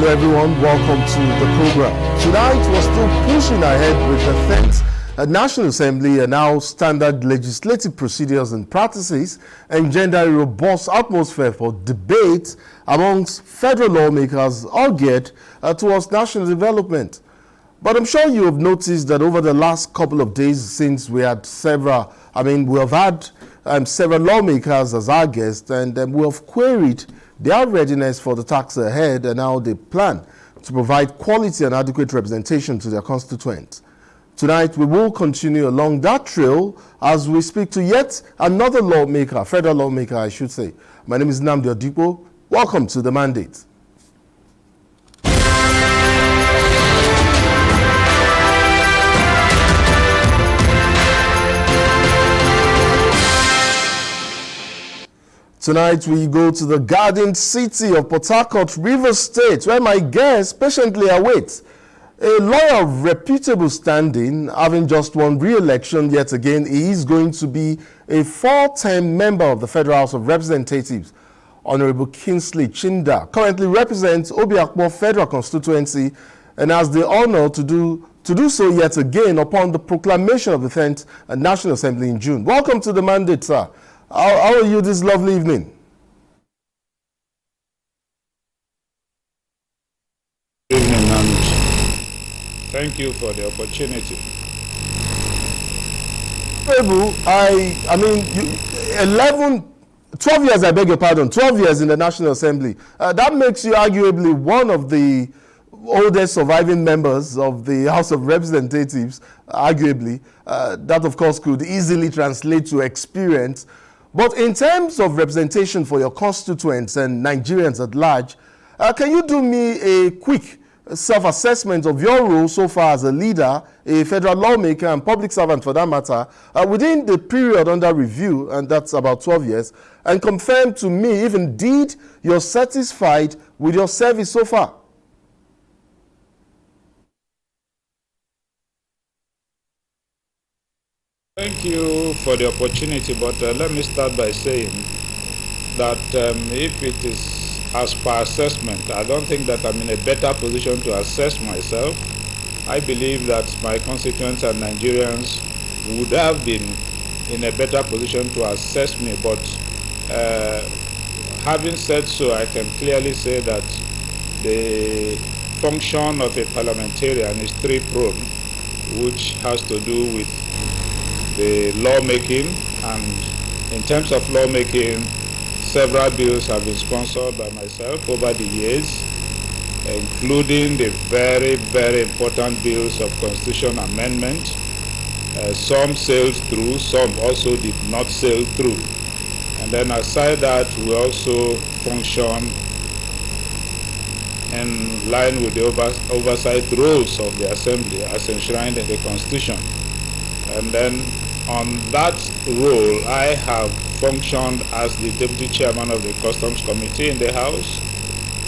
Hello everyone, welcome to the program. Tonight we're still pushing ahead with the 10th National Assembly and now standard legislative procedures and practices engender a robust atmosphere for debate amongst federal lawmakers all geared towards national development. But I'm sure you have noticed that over the last couple of days since we had several lawmakers as our guests, and we have queried their readiness for the task ahead and how they plan to provide quality and adequate representation to their constituents. Tonight, we will continue along that trail as we speak to yet another lawmaker, federal lawmaker, I should say. My name is Nnamdi Odipo. Welcome to The Mandate. Tonight, we go to the garden city of Port Harcourt, Rivers State, where my guest patiently awaits. A lawyer of reputable standing, having just won re-election yet again, he is going to be a four-term member of the Federal House of Representatives. Honorable Kingsley Chinda currently represents Obiakpo Federal Constituency and has the honor to do so yet again upon the proclamation of the 10th National Assembly in June. Welcome to the mandate, sir. How are you this lovely evening? Good evening, and thank you for the opportunity. I mean, 12 years, I beg your pardon, 12 years in the National Assembly. That makes you arguably one of the oldest surviving members of the House of Representatives, arguably. That, of course, could easily translate to experience. But in terms of representation for your constituents and Nigerians at large, can you do me a quick self-assessment of your role so far as a leader, a federal lawmaker and public servant for that matter, within the period under review, and that's about 12 years, and confirm to me if indeed you're satisfied with your service so far? Thank you for the opportunity, but let me start by saying that if it is as per assessment, I don't think that I'm in a better position to assess myself. I believe that my constituents and Nigerians would have been in a better position to assess me, but having said so, I can clearly say that the function of a parliamentarian is three-pronged, which has to do with the lawmaking, and in terms of lawmaking, several bills have been sponsored by myself over the years, including the very, very important bills of constitution amendment. Some sailed through, some also did not sail through. And then aside that, we also function in line with the oversight roles of the Assembly as enshrined in the Constitution. And then on that role, I have functioned as the Deputy Chairman of the Customs Committee in the House.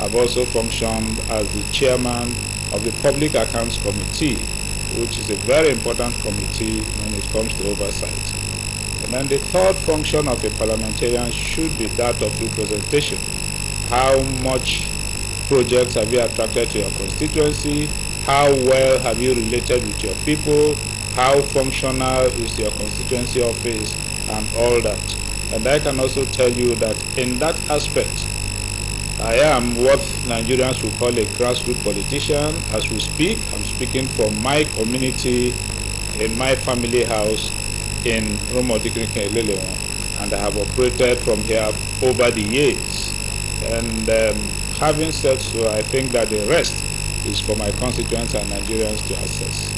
I've also functioned as the Chairman of the Public Accounts Committee, which is a very important committee when it comes to oversight. And then the third function of a parliamentarian should be that of representation. How much projects have you attracted to your constituency? How well have you related with your people? How functional is your constituency office and all that. And I can also tell you that in that aspect, I am what Nigerians would call a grassroots politician. As we speak, I'm speaking for my community in my family house in Rumodikinkeleleon, and I have operated from here over the years. And having said so, I think that the rest is for my constituents and Nigerians to assess.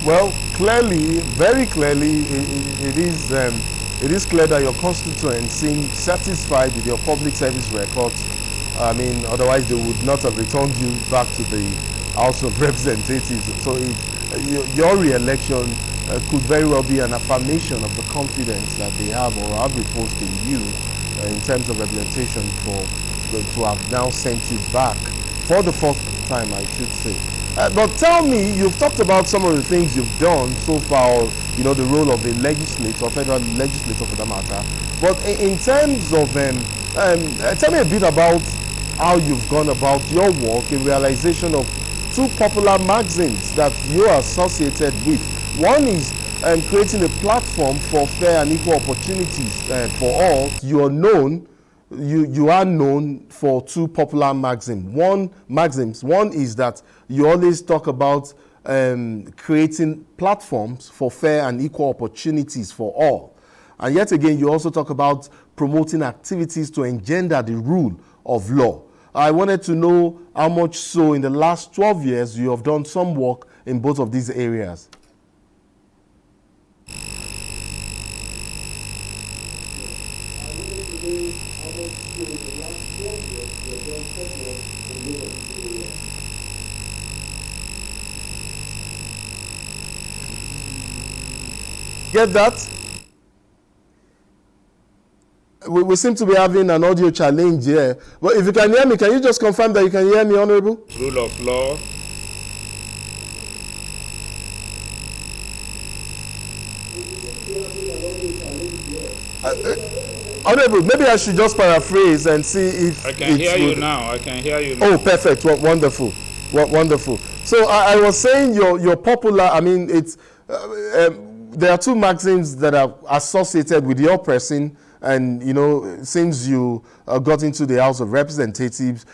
Well, clearly, very clearly, it is clear that your constituents seem satisfied with your public service record. I mean, otherwise they would not have returned you back to the House of Representatives. So your re-election could very well be an affirmation of the confidence that they have or have reposed in you in terms of representation to have now sent you back for the fourth time, I should say. But tell me, you've talked about some of the things you've done so far, you know, the role of a legislator, federal legislator for that matter. But in terms of, tell me a bit about how you've gone about your work in realization of two popular maxims that you are associated with. One is creating a platform for fair and equal opportunities for all. You are known for two popular maxims. One is that you always talk about creating platforms for fair and equal opportunities for all. And yet again, you also talk about promoting activities to engender the rule of law. I wanted to know how much so in the last 12 years you have done some work in both of these areas. Get that? We seem to be having an audio challenge here. But if you can hear me, can you just confirm that you can hear me, Honorable? Rule of law. Honorable, maybe I should just paraphrase and see if I can hear you now. I can hear you now. Oh, perfect. Wonderful. Wonderful. So I was saying you're popular. I mean, it's there are two maxims that are associated with your person. And, you know, since you got into the House of Representatives,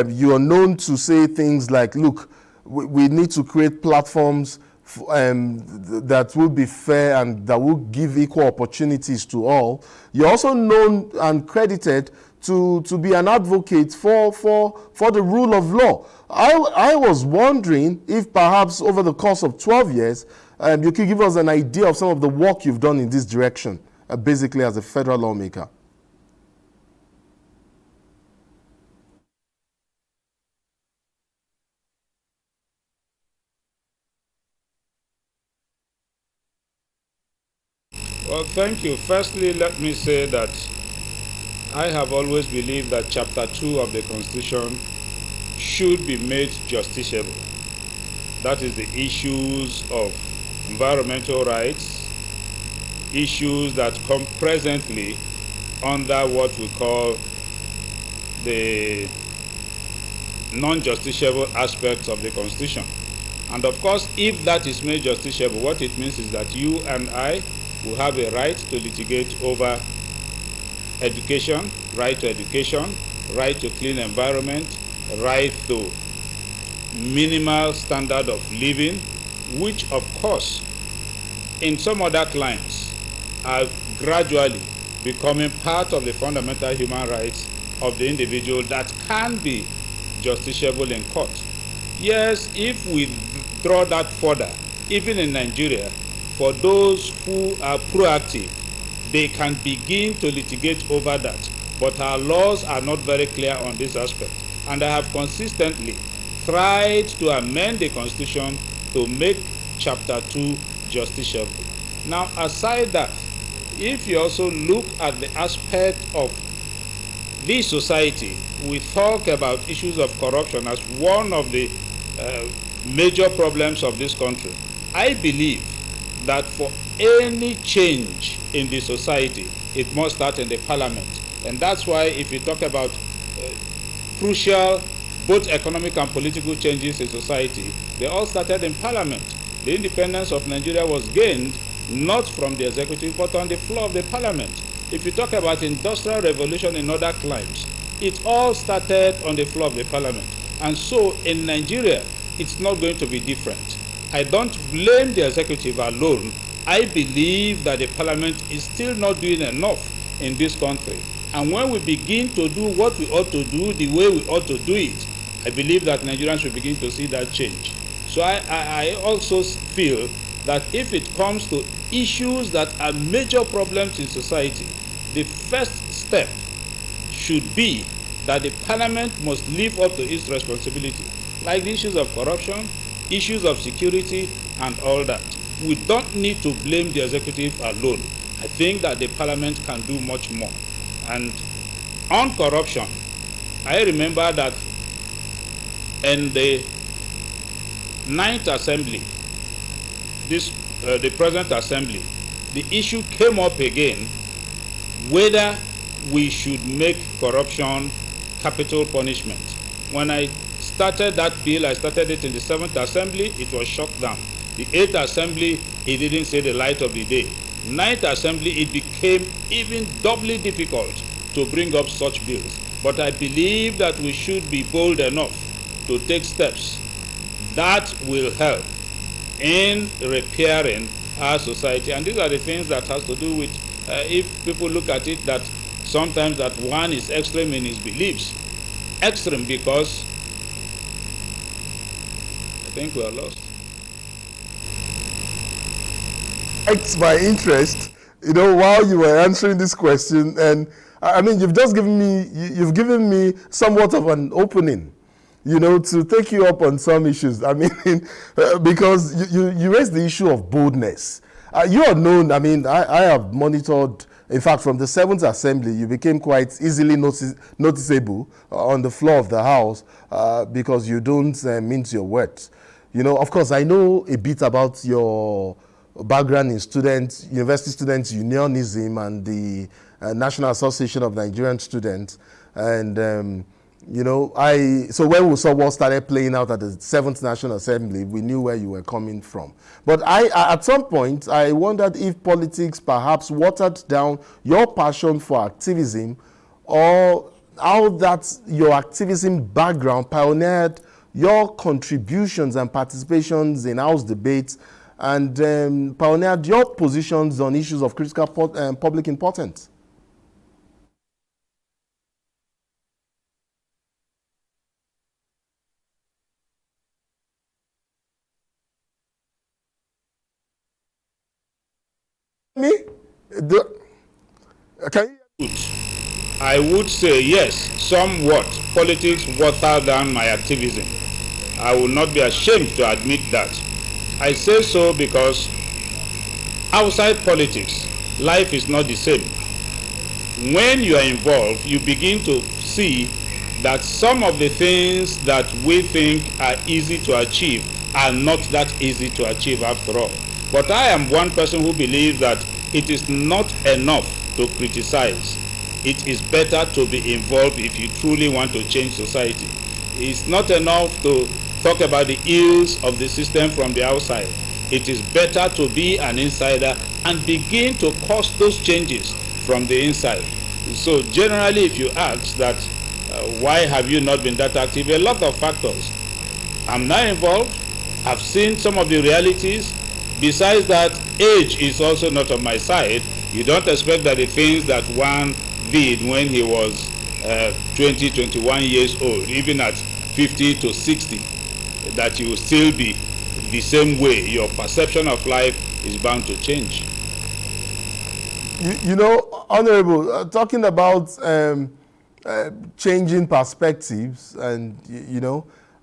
you are known to say things like, look, we need to create platforms that will be fair and that will give equal opportunities to all. You're also known and credited to be an advocate for the rule of law. I was wondering if perhaps over the course of 12 years, you could give us an idea of some of the work you've done in this direction. Basically as a federal lawmaker. Well, thank you. Firstly, let me say that I have always believed that Chapter 2 of the Constitution should be made justiciable. That is the issues of environmental rights, issues that come presently under what we call the non-justiciable aspects of the Constitution. And of course, if that is made justiciable, what it means is that you and I will have a right to litigate over education, right to education, right to clean environment, right to minimal standard of living, which of course in some other climes are gradually becoming part of the fundamental human rights of the individual that can be justiciable in court. Yes, if we draw that further, even in Nigeria, for those who are proactive, they can begin to litigate over that. But our laws are not very clear on this aspect. And I have consistently tried to amend the Constitution to make Chapter 2 justiciable. Now, aside that, if you also look at the aspect of this society, we talk about issues of corruption as one of the major problems of this country. I believe that for any change in the society, it must start in the parliament. And that's why if you talk about crucial both economic and political changes in society, they all started in parliament. The independence of Nigeria was gained not from the executive but on the floor of the parliament. If you talk about industrial revolution in other climes, it all started on the floor of the parliament. And so in Nigeria, it's not going to be different. I don't blame the executive alone. I believe that the parliament is still not doing enough in this country. And when we begin to do what we ought to do the way we ought to do it, I believe that Nigerians will begin to see that change. So I also feel that if it comes to issues that are major problems in society, the first step should be that the parliament must live up to its responsibility, like the issues of corruption, issues of security, and all that. We don't need to blame the executive alone. I think that the parliament can do much more. And on corruption, I remember that in the 9th Assembly, the present Assembly, the issue came up again whether we should make corruption capital punishment. When I started that bill, I started it in the 7th Assembly, it was shut down. The 8th Assembly, it didn't see the light of the day. 9th Assembly, it became even doubly difficult to bring up such bills. But I believe that we should be bold enough to take steps that will help in repairing our society. And these are the things that has to do with, if people look at it, that sometimes that one is extreme in his beliefs. Extreme because I think we are lost. It's my interest, while you were answering this question, and I mean, you've given me somewhat of an opening, to take you up on some issues. I mean, because you raised the issue of boldness. You are known, I mean, I have monitored, in fact, from the 7th Assembly, you became quite easily noticeable on the floor of the House because you don't mince your words. Of course, I know a bit about your background in University Students Unionism and the National Association of Nigerian Students. And, so when we saw what started playing out at the 7th National Assembly, we knew where you were coming from. But at some point, I wondered if politics perhaps watered down your passion for activism, or how that your activism background pioneered your contributions and participations in House debates, and pioneered your positions on issues of critical public importance. Me? Can you? I would say yes, somewhat. Politics water down my activism. I will not be ashamed to admit that. I say so because outside politics, life is not the same. When you are involved, you begin to see that some of the things that we think are easy to achieve are not that easy to achieve after all. But I am one person who believes that it is not enough to criticize. It is better to be involved if you truly want to change society. It's not enough to talk about the ills of the system from the outside. It is better to be an insider and begin to cause those changes from the inside. So generally, if you ask that, why have you not been that active? A lot of factors. I'm not involved. I've seen some of the realities. Besides that, age is also not on my side. You don't expect that the things that one did when he was 20, 21 years old, even at 50 to 60, that you will still be the same way. Your perception of life is bound to change. Honorable, talking about changing perspectives, and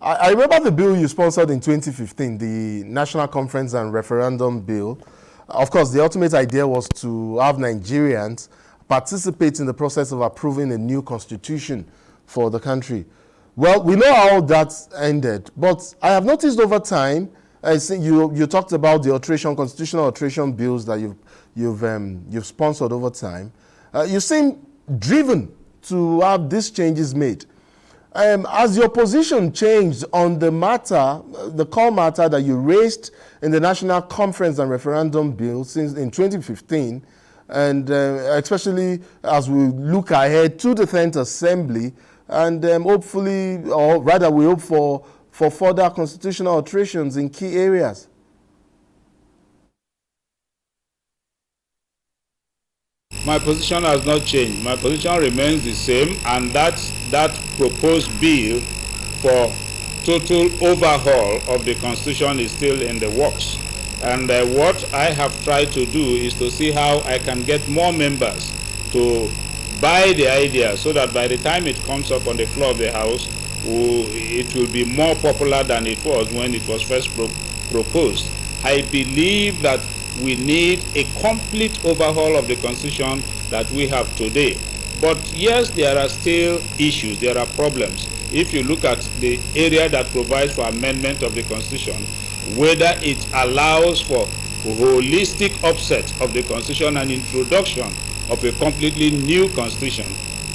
I remember the bill you sponsored in 2015, the National Conference and Referendum Bill. Of course, the ultimate idea was to have Nigerians participate in the process of approving a new constitution for the country. Well, we know how that ended, but I have noticed over time, you talked about the constitutional alteration bills that you've sponsored over time. You seem driven to have these changes made. Has your position changed on the matter, the core matter that you raised in the National Conference and Referendum Bill since in 2015, and especially as we look ahead to the 10th Assembly, and hopefully, or rather we hope for further constitutional alterations in key areas? My position has not changed. My position remains the same, and that proposed bill for total overhaul of the Constitution is still in the works. And what I have tried to do is to see how I can get more members to buy the idea, so that by the time it comes up on the floor of the House, it will be more popular than it was when it was first proposed. I believe that we need a complete overhaul of the Constitution that we have today. But yes, there are still issues, there are problems. If you look at the area that provides for amendment of the Constitution, whether it allows for holistic upset of the Constitution and introduction of a completely new Constitution,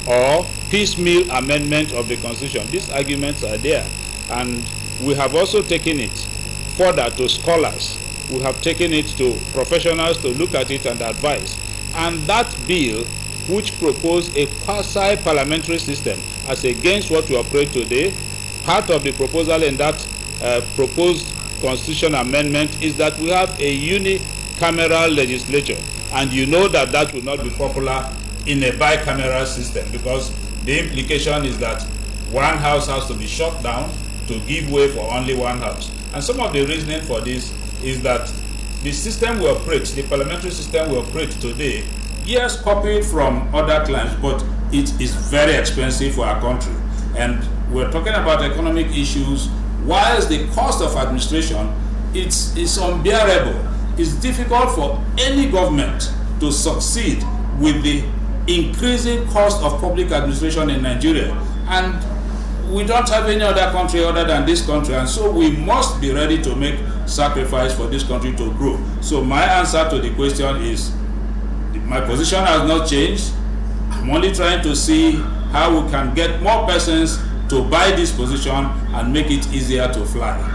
or piecemeal amendment of the Constitution. These arguments are there, and we have also taken it further to scholars. We have taken it to professionals to look at it and advise. And that bill, which proposed a quasi-parliamentary system as against what we operate today, part of the proposal in that proposed constitution amendment is that we have a unicameral legislature. And you know that that will not be popular in a bicameral system, because the implication is that one house has to be shut down to give way for only one house. And some of the reasoning for this is that the system we operate, the parliamentary system we operate today, yes, copied from other climes, but it is very expensive for our country. And we're talking about economic issues, whilst the cost of administration it's unbearable. It's difficult for any government to succeed with the increasing cost of public administration in Nigeria. And we don't have any other country other than this country, and so we must be ready to make sacrifice for this country to grow. So my answer to the question is, my position has not changed. I'm only trying to see how we can get more persons to buy this position and make it easier to fly.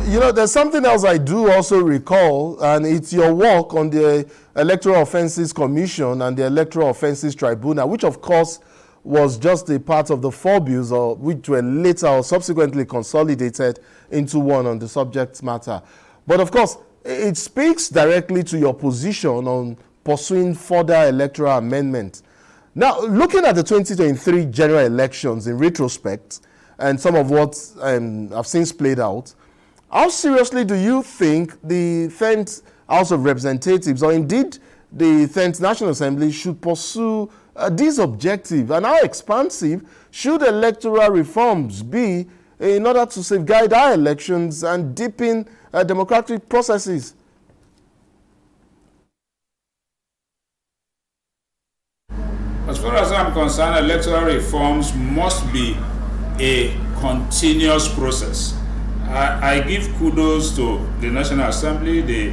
You know, there's something else I do also recall, and it's your work on the Electoral Offences Commission and the Electoral Offences Tribunal, which of course was just a part of the four bills, or which were later or subsequently consolidated into one on the subject matter. But of course, it speaks directly to your position on pursuing further electoral amendment. Now, looking at the 2023 general elections in retrospect, and some of what I've since played out, how seriously do you think the 10th House of Representatives, or indeed the 10th National Assembly, should pursue this objective? And how expansive should electoral reforms be in order to safeguard our elections and deepen democratic processes? As far as I'm concerned, electoral reforms must be a continuous process. I give kudos to the National Assembly, the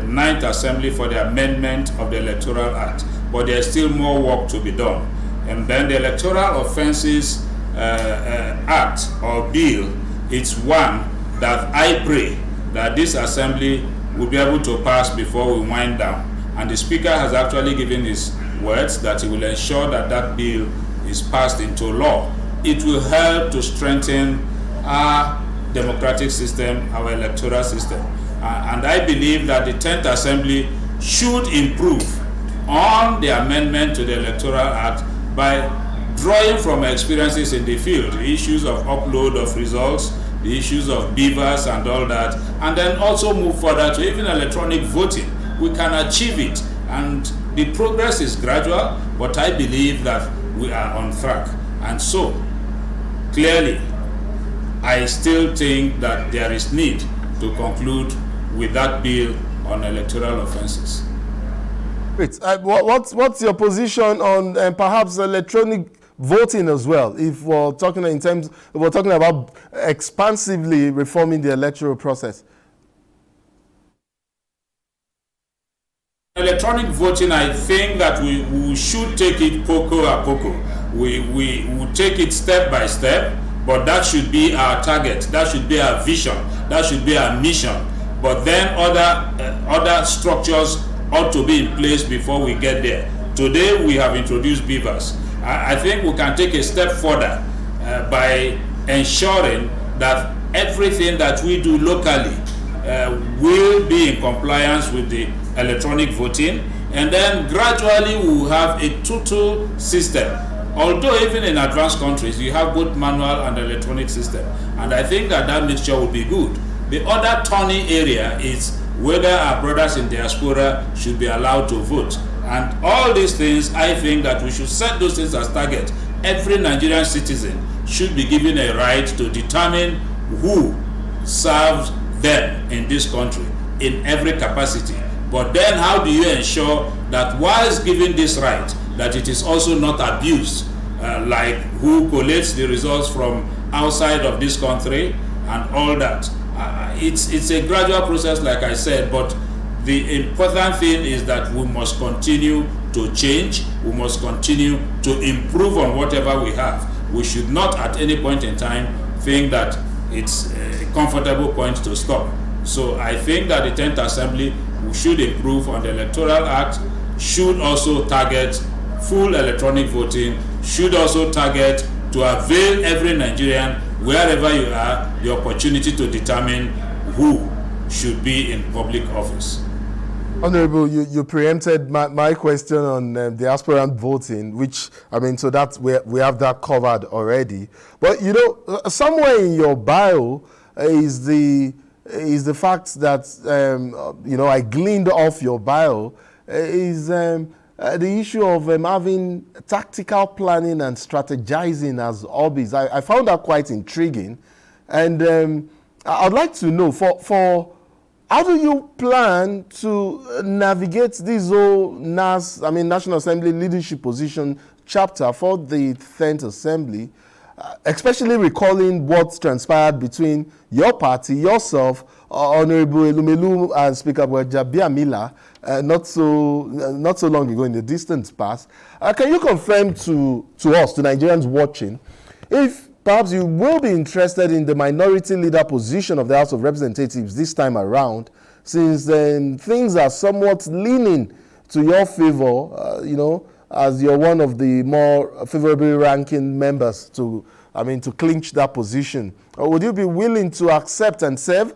Ninth Assembly, for the amendment of the Electoral Act, but there's still more work to be done. And then the Electoral Offences Act or Bill, it's one that I pray that this Assembly will be able to pass before we wind down. And the Speaker has actually given his words that he will ensure that that bill is passed into law. It will help to strengthen our democratic system, our electoral system. And I believe that the 10th Assembly should improve on the amendment to the Electoral Act by drawing from experiences in the field, the issues of upload of results, the issues of beavers and all that, and then also move further to even electronic voting. We can achieve it, and the progress is gradual, but I believe that we are on track. And so, clearly, I still think that there is need to conclude with that bill on electoral offences. Great. What's your position on perhaps electronic voting as well? If we're talking about expansively reforming the electoral process. Electronic voting, I think that we should take it poco a poco. We will take it step by step, but that should be our target, that should be our vision, that should be our mission. But then other structures ought to be in place before we get there. Today we have introduced beavers. I think we can take a step further by ensuring that everything that we do locally will be in compliance with the electronic voting, and then gradually we will have a total system. Although even in advanced countries you have both manual and electronic system, and I think that mixture will be good. The other thorny area is whether our brothers in diaspora should be allowed to vote. And all these things, I think that we should set those things as target. Every Nigerian citizen should be given a right to determine who serves them in this country in every capacity. But then how do you ensure that whilst giving this right, that it is also not abused, like who collates the results from outside of this country and all that? It's a gradual process, like I said, but The important thing is that we must continue to change. We must continue to improve on whatever we have. We should not at any point in time think that it's a comfortable point to stop. So I think that the 10th Assembly should improve on the Electoral Act, should also target full electronic voting, should also target to avail every Nigerian, wherever you are, the opportunity to determine who should be in public office. Honorable, you preempted my question on the aspirant voting, which, I mean, so that we have that covered already. But, you know, somewhere in your bio is the fact that, you know, I gleaned off your bio, is the issue of having tactical planning and strategizing as hobbies. I found that quite intriguing. And I'd like to know, for how do you plan to navigate this whole National Assembly leadership position chapter for the 10th Assembly, especially recalling what transpired between your party, yourself, Honorable Elumelu and Speaker Biamila, not so long ago in the distant past. Can you confirm to us, to Nigerians watching, if perhaps you will be interested in the minority leader position of the House of Representatives this time around, since things are somewhat leaning to your favor, you know, as you're one of the more favorably ranking members to clinch that position? Or would you be willing to accept and serve?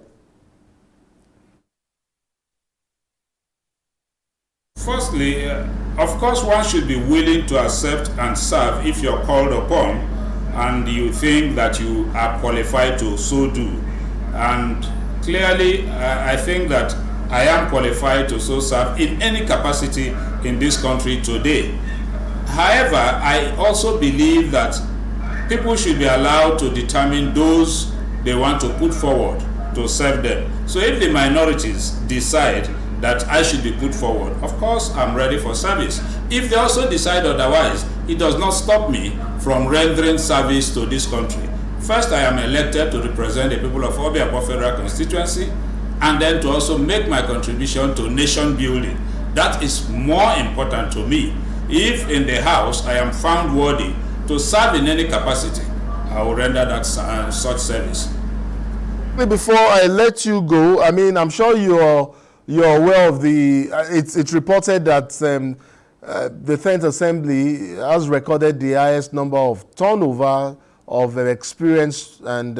Firstly, of course, one should be willing to accept and serve if you're called upon and you think that you are qualified to so do. And clearly, I think that I am qualified to so serve in any capacity in this country today. However, I also believe that people should be allowed to determine those they want to put forward to serve them. So if the minorities decide that I should be put forward, of course, I'm ready for service. If they also decide otherwise, it does not stop me from rendering service to this country. First, I am elected to represent the people of Abuja Federal Constituency, and then to also make my contribution to nation building. That is more important to me. If in the House I am found worthy to serve in any capacity, I will render that such service. Before I let you go, I mean, I'm sure you're aware of it's reported that the 10th Assembly has recorded the highest number of turnover of experienced and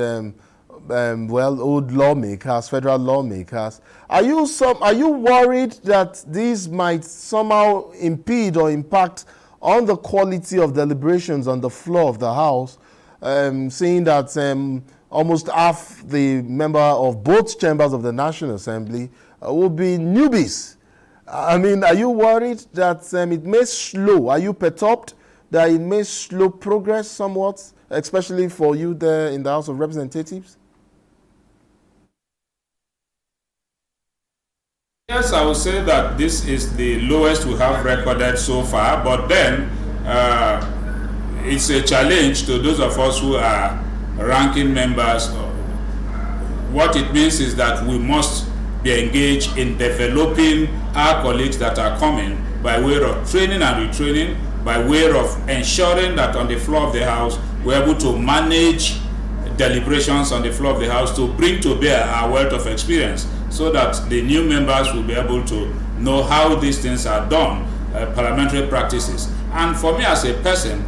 old lawmakers, federal lawmakers. Are you worried that this might somehow impede or impact on the quality of deliberations on the floor of the House, seeing that almost half the member of both chambers of the National Assembly will be newbies? I mean, are you worried that it may slow? Are you perturbed that it may slow progress somewhat, especially for you there in the House of Representatives? Yes, I would say that this is the lowest we have recorded so far, but then it's a challenge to those of us who are ranking members. What it means is that we must be engaged in developing our colleagues that are coming by way of training and retraining, by way of ensuring that on the floor of the House we're able to manage deliberations on the floor of the House, to bring to bear our wealth of experience so that the new members will be able to know how these things are done, parliamentary practices. And for me as a person,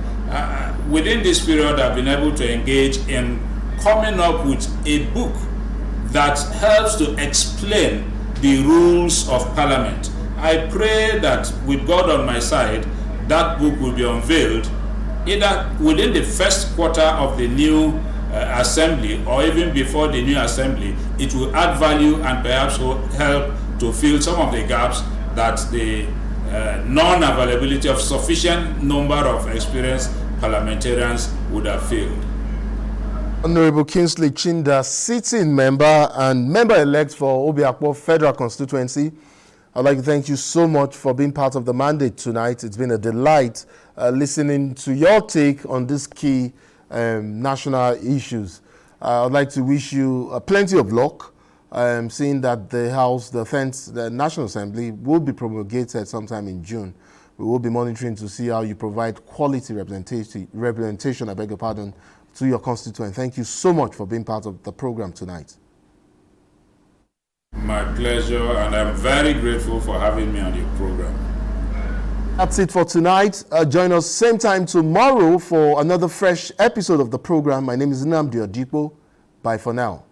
within this period I've been able to engage in coming up with a book that helps to explain the rules of Parliament. I pray that with God on my side, that book will be unveiled either within the first quarter of the new assembly or even before the new assembly. It will add value and perhaps will help to fill some of the gaps that the non-availability of sufficient number of experienced parliamentarians would have filled. Honorable Kingsley Chinda, sitting member and member-elect for Obiakpo Federal Constituency, I'd like to thank you so much for being part of the mandate tonight. It's been a delight listening to your take on these key national issues. I'd like to wish you plenty of luck seeing that the National Assembly will be promulgated sometime in June. We will be monitoring to see how you provide quality representation, I beg your pardon, to your constituent. Thank you so much for being part of the program tonight. My pleasure, and I'm very grateful for having me on your program. That's it for tonight. Join us same time tomorrow for another fresh episode of the program. My name is Nnamdi Odipo. Bye for now.